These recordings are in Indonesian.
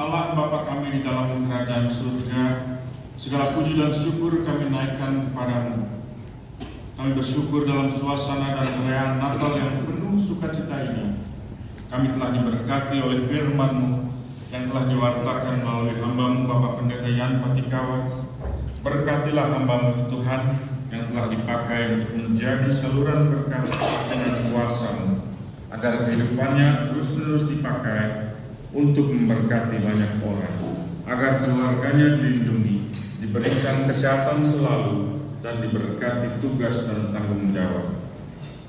Allah Bapa kami di dalam kerajaan surga, segala puji dan syukur kami naikkan kepadamu. Kami bersyukur dalam suasana dan perayaan Natal yang penuh sukacita ini. Kami telah diberkati oleh firman-Mu yang telah diwartakan melalui hamba-Mu Bapak Pendeta Yan Patikawan. Berkatilah hamba-Mu itu Tuhan yang telah dipakai untuk menjadi saluran berkat dengan kuasa-Mu, agar kehidupannya terus-menerus dipakai untuk memberkati banyak orang, agar keluarganya dilindungi, diberikan kesehatan selalu, dan diberkati tugas dan tanggung jawab.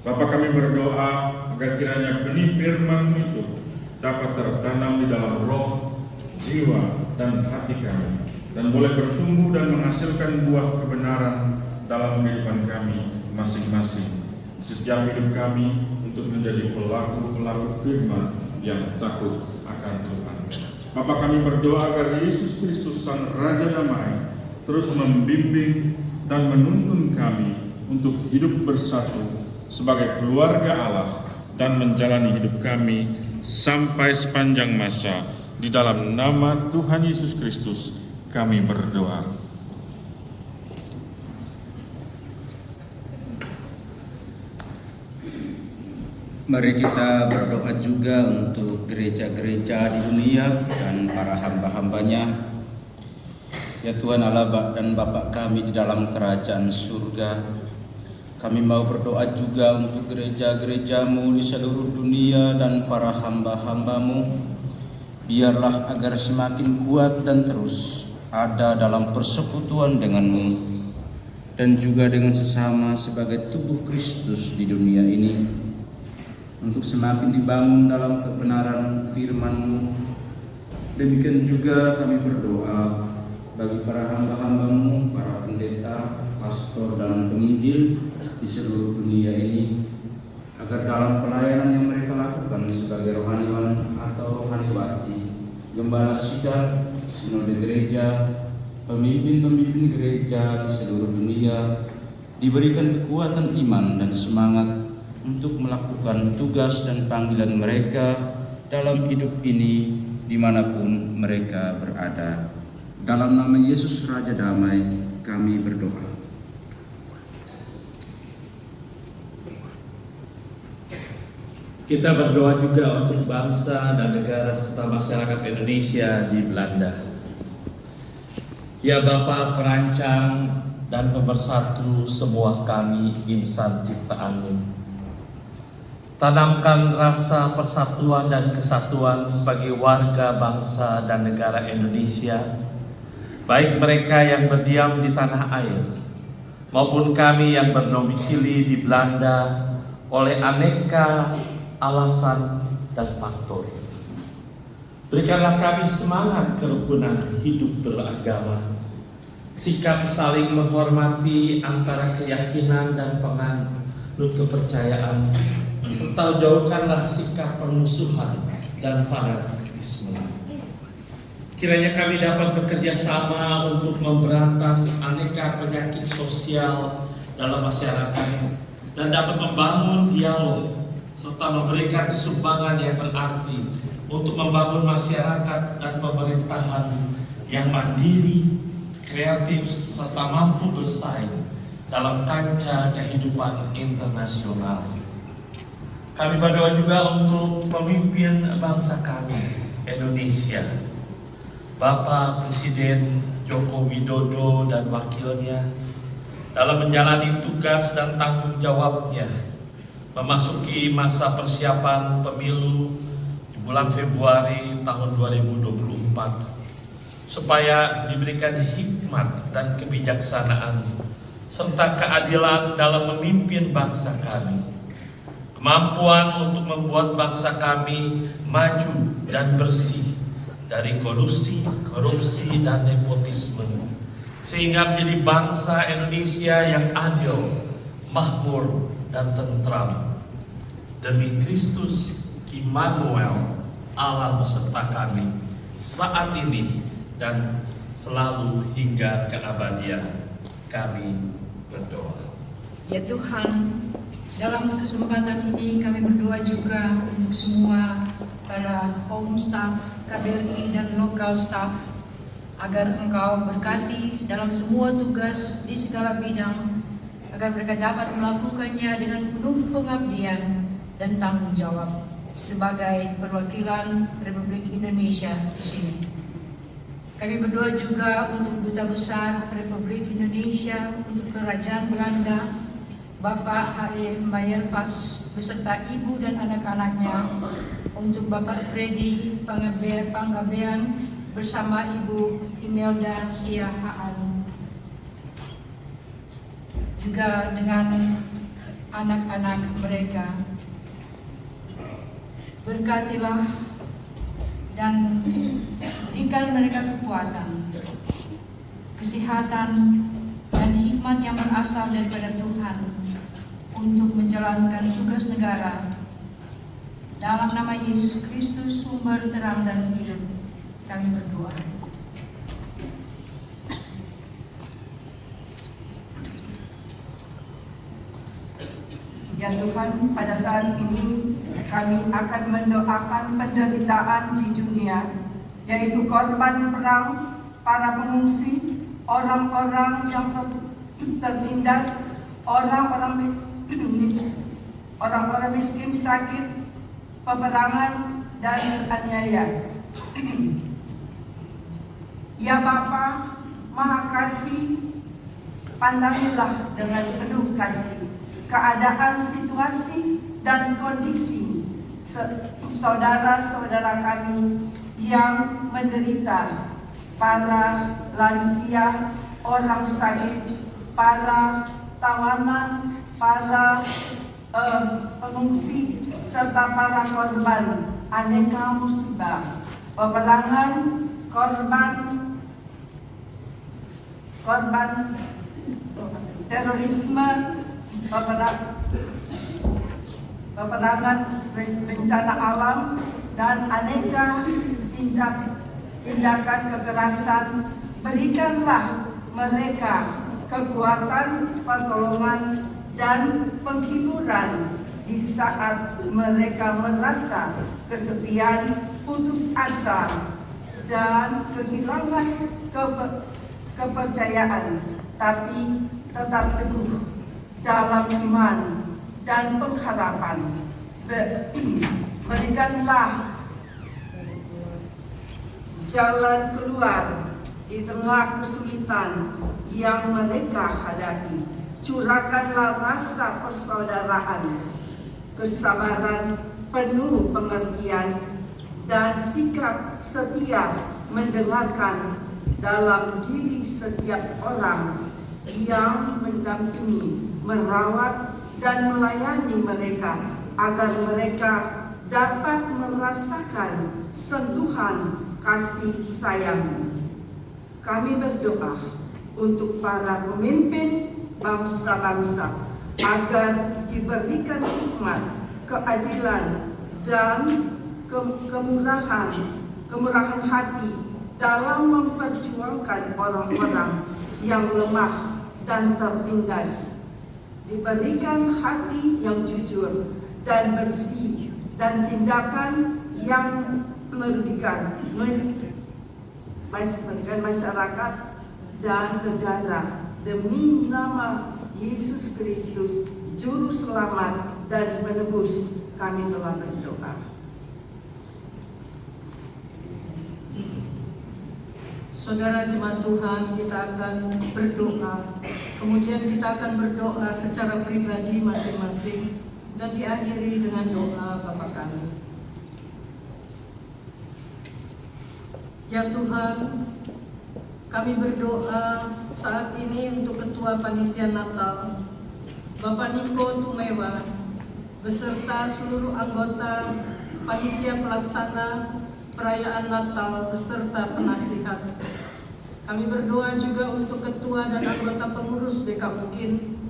Bapa, kami berdoa agar kiranya benih firman-Mu itu dapat tertanam di dalam roh, jiwa, dan hati kami, dan boleh bertumbuh dan menghasilkan buah kebenaran dalam kehidupan kami masing-masing. Setiap hidup kami untuk menjadi pelaku-pelaku firman yang takut akan Tuhan. Bapa, kami berdoa agar Yesus Kristus Sang Raja Damai terus membimbing dan menuntun kami untuk hidup bersatu sebagai keluarga Allah dan menjalani hidup kami sampai sepanjang masa. Di dalam nama Tuhan Yesus Kristus kami berdoa. Mari kita berdoa juga untuk gereja-gereja di dunia dan para hamba-hambanya. Ya Tuhan Allah dan Bapa kami di dalam kerajaan surga, kami mau berdoa juga untuk gereja-gereja-Mu di seluruh dunia dan para hamba-hamba-Mu. Biarlah agar semakin kuat dan terus ada dalam persekutuan dengan-Mu dan juga dengan sesama sebagai tubuh Kristus di dunia ini, untuk semakin dibangun dalam kebenaran firman-Mu. Demikian juga kami berdoa bagi para hamba-hamba-Mu, para pendeta, pastor, dan penginjil di seluruh dunia ini, agar dalam pelayanan yang mereka lakukan sebagai rohaniwan atau rohaniwati, gembala sidang, sinode gereja, pemimpin-pemimpin gereja di seluruh dunia, diberikan kekuatan iman dan semangat untuk melakukan tugas dan panggilan mereka dalam hidup ini dimanapun mereka berada. Dalam nama Yesus Raja Damai kami berdoa. Kita berdoa juga untuk bangsa dan negara serta masyarakat Indonesia di Belanda. Ya Bapa perancang dan pemersatu semua kami insan ciptaan-Mu, tanamkan rasa persatuan dan kesatuan sebagai warga bangsa dan negara Indonesia, baik mereka yang berdiam di tanah air maupun kami yang berdomisili di Belanda oleh aneka alasan dan faktor. Berikanlah kami semangat kerukunan hidup beragama, sikap saling menghormati antara keyakinan dan penganut kepercayaan, serta jauhkanlah sikap permusuhan dan fanatisme. Kiranya kami dapat bekerja sama untuk memberantas aneka penyakit sosial dalam masyarakat dan dapat membangun dialog serta memberikan sumbangan yang berarti untuk membangun masyarakat dan pemerintahan yang mandiri, kreatif, serta mampu bersaing dalam kancah kehidupan internasional. Kami berdoa juga untuk pemimpin bangsa kami, Indonesia, Bapak Presiden Joko Widodo dan wakilnya, dalam menjalani tugas dan tanggung jawabnya memasuki masa persiapan pemilu di bulan Februari tahun 2024, supaya diberikan hikmat dan kebijaksanaan serta keadilan dalam memimpin bangsa kami, kemampuan untuk membuat bangsa kami maju dan bersih dari kolusi, korupsi, dan nepotisme, sehingga menjadi bangsa Indonesia yang adil, makmur, dan tentram. Demi Kristus Immanuel, Allah beserta kami saat ini dan selalu hingga keabadian. Kami berdoa. Ya Tuhan, dalam kesempatan ini kami berdoa juga untuk semua para home staff, KBRI dan lokal staff, agar Engkau berkati dalam semua tugas di segala bidang, agar mereka dapat melakukannya dengan penuh pengabdian dan tanggung jawab sebagai perwakilan Republik Indonesia di sini. Kami berdoa juga untuk Duta Besar Republik Indonesia untuk Kerajaan Belanda, Bapak H.E. Mayerpas beserta ibu dan anak-anaknya, untuk Bapak Freddy Panggabean bersama Ibu Imelda Siahaan, juga dengan anak-anak mereka. Berkatilah dan berikan mereka kekuatan, kesehatan, dan hikmat yang berasal daripada Tuhan untuk menjalankan tugas negara. Dalam nama Yesus Kristus, sumber terang dan hidup, kami berdoa. Ya Tuhan, pada saat ini kami akan mendoakan penderitaan di dunia, yaitu korban perang, para pengungsi, orang-orang yang tertindas, orang-orang miskin, sakit, peperangan, dan aniaya. Ya Bapa, Maha Kasih, pandangilah dengan penuh kasih keadaan, situasi, dan kondisi saudara-saudara kami yang menderita, para lansia, orang sakit, para tawanan, para pengungsi, serta para korban aneka musibah, peperangan, korban terorisme, peperangan, bencana alam, dan aneka tindakan kekerasan. Berikanlah mereka kekuatan, pertolongan, dan penghiburan di saat mereka merasa kesepian, putus asa, dan kehilangan kepercayaan, tapi tetap teguh dalam iman dan pengharapan. Berikanlah jalan keluar di tengah kesulitan yang mereka hadapi. Curahkanlah rasa persaudaraan, kesabaran, penuh pengertian, dan sikap setia mendengarkan dalam diri setiap orang yang mendampingi, merawat, dan melayani mereka, agar mereka dapat merasakan sentuhan kasih sayang. Kami berdoa untuk para pemimpin bangsa-bangsa agar diberikan hikmat, keadilan, dan kemurahan hati dalam memperjuangkan orang-orang yang lemah dan tertindas. Diberikan hati yang jujur dan bersih, dan tindakan yang merugikan masyarakat dan negara, demi nama Yesus Kristus, Juru Selamat dan Penebus, kami telah berdoa. Saudara jemaat Tuhan, kita akan berdoa. Kemudian kita akan berdoa secara pribadi masing-masing dan diakhiri dengan doa Bapa kami. Ya Tuhan, kami berdoa saat ini untuk Ketua Panitia Natal, Bapak Niko Tumewa, beserta seluruh anggota Panitia Pelaksana Perayaan Natal beserta penasihat. Kami berdoa juga untuk Ketua dan anggota pengurus BK UKIN.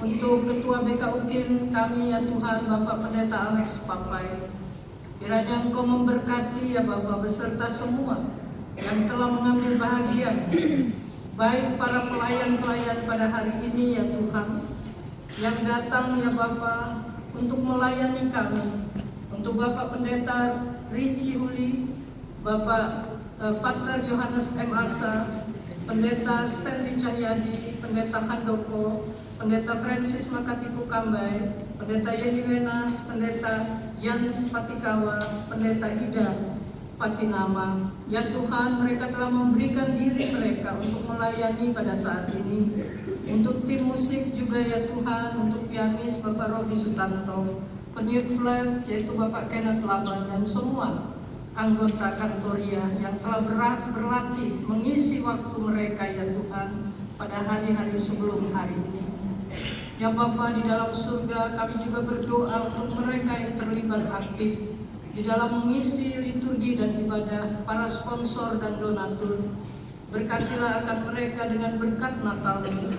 Untuk Ketua BK UKIN kami ya Tuhan, Bapak Pendeta Alex Papai. Kiranya Engkau memberkati ya Bapak beserta semua yang telah mengambil bahagian, baik para pelayan-pelayan pada hari ini ya Tuhan, yang datang ya Bapak untuk melayani kami, untuk Bapak Pendeta Ricci Huli, Bapak Pater Yohanes M. Asa, Pendeta Stanley Cahyadi, Pendeta Handoko, Pendeta Francis Makatipu Kambai, Pendeta Yeni Wenas, Pendeta Yan Patikawa, Pendeta Ida Patinama. Ya Tuhan, mereka telah memberikan diri mereka untuk melayani pada saat ini. Untuk tim musik juga ya Tuhan, untuk pianis Bapak Robi Sutanto, penyut flute yaitu Bapak Kenneth Laban, dan semua anggota Kantoria yang telah berlatih mengisi waktu mereka ya Tuhan pada hari-hari sebelum hari ini. Ya Bapa di dalam surga, kami juga berdoa untuk mereka yang terlibat aktif di dalam mengisi liturgi dan ibadah, para sponsor dan donatur. Berkatilah akan mereka dengan berkat Natal ini.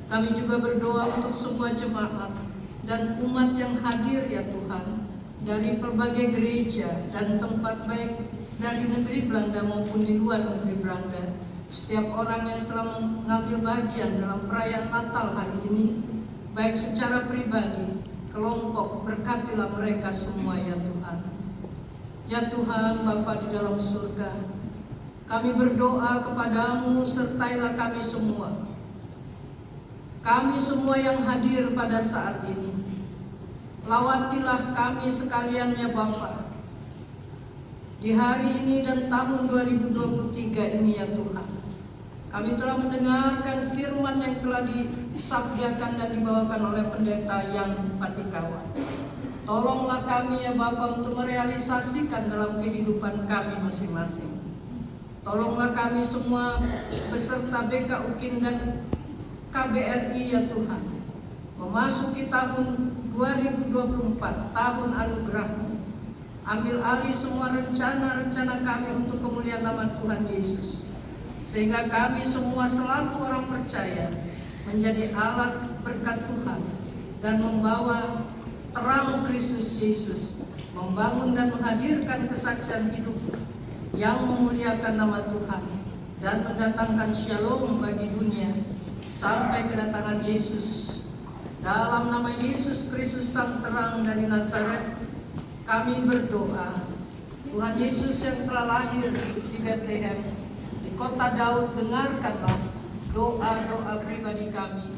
Kami juga berdoa untuk semua jemaat dan umat yang hadir ya Tuhan, dari berbagai gereja dan tempat baik dari negeri Belanda maupun di luar negeri Belanda. Setiap orang yang telah mengambil bagian dalam perayaan Natal hari ini, baik secara pribadi, kelompok, berkatilah mereka semua ya Tuhan. Ya Tuhan, Bapa di dalam surga, kami berdoa kepadamu, sertailah kami semua. Kami semua yang hadir pada saat ini. Lawatilah kami sekalian ya Bapa. Di hari ini dan tahun 2023 ini ya Tuhan, kami telah mendengarkan firman yang telah disabdakan dan dibawakan oleh Pendeta Yan Patikawa. Tolonglah kami ya Bapa untuk merealisasikan dalam kehidupan kami masing-masing. Tolonglah kami semua beserta BK UKIN dan KBRI ya Tuhan, memasuki tahun 2024, tahun anugerah-Mu. Ambil alih semua rencana-rencana kami untuk kemuliaan nama Tuhan Yesus, sehingga kami semua selaku orang percaya menjadi alat berkat Tuhan dan membawa terang Kristus Yesus, membangun dan menghadirkan kesaksian hidup yang memuliakan nama Tuhan dan mendatangkan shalom bagi dunia sampai kedatangan Yesus. Dalam nama Yesus Kristus Sang Terang dari Nazaret, kami berdoa. Tuhan Yesus yang telah lahir di Bethlehem, di kota Daud, dengarkanlah doa-doa pribadi kami